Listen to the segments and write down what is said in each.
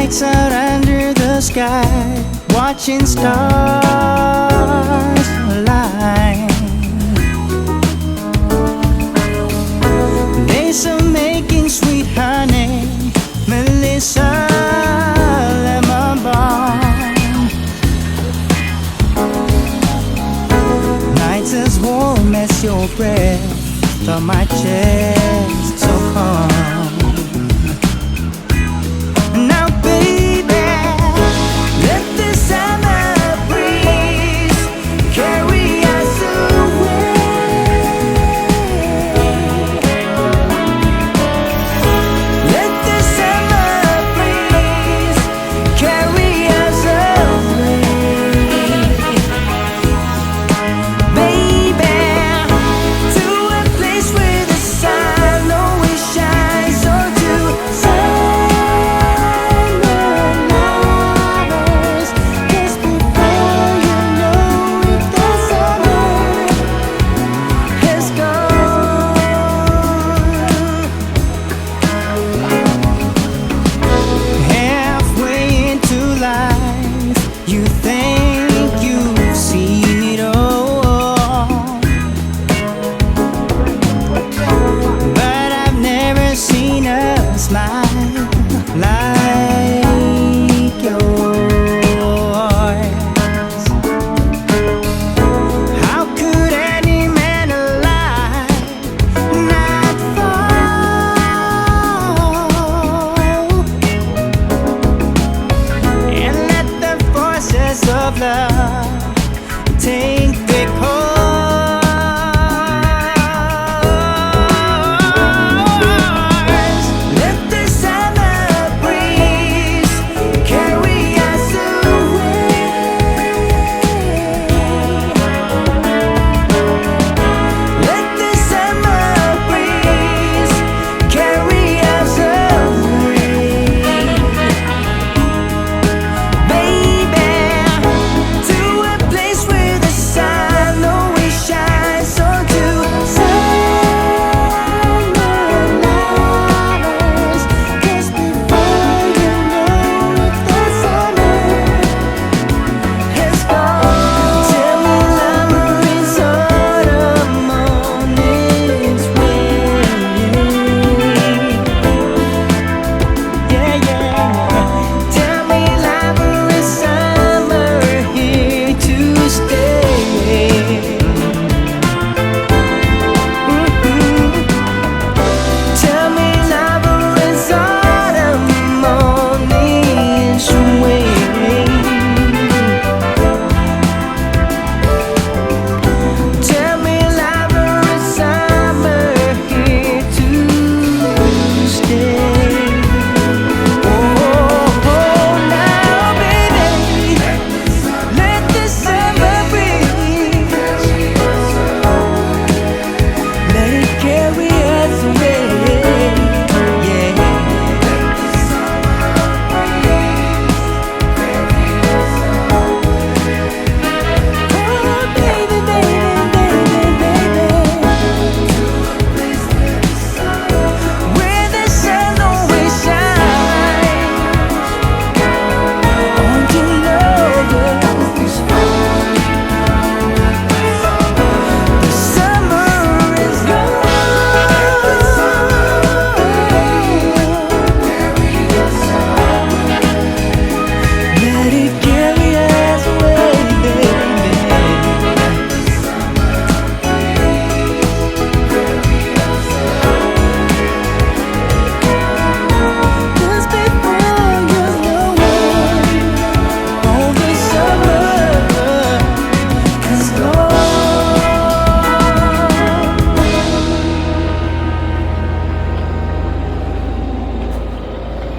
Nights out under the sky, watching stars align. Days of making sweet honey, Melissa, lemon balm. Nights as warm as your breath on my chest, so calm. Of love, take the course. Let the summer breeze carry us away. Let the summer breeze carry us away.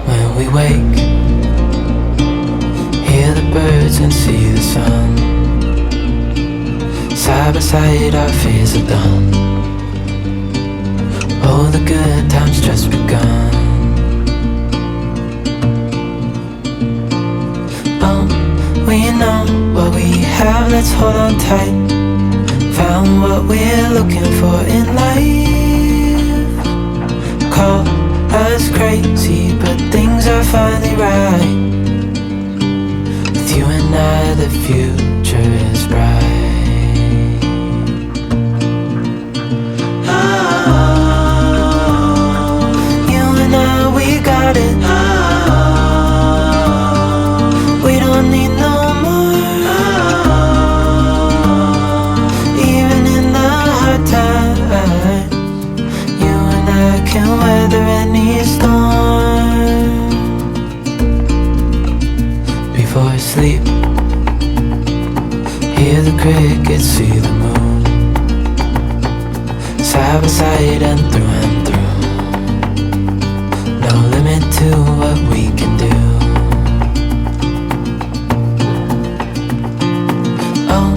Baby, we wake, hear the birds and see the sun. Side by side our fears are done. All the good times just begun. We know what we have, let's hold on tight. Found what we're looking for in life. Call us crazy, but things are finally right. With you and I, the future is bright. You and I, we got it. We don't need no more. Even in the hard times, you and I can weather any storm. Before I sleep, hear the crickets, see the moon, side by side and through. No limit to what we can do. Oh,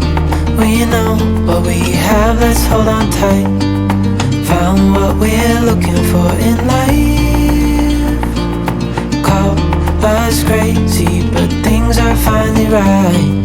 we know what we have, let's hold on tight. Found what we're looking for in life. Call us crazy, but things are finally right.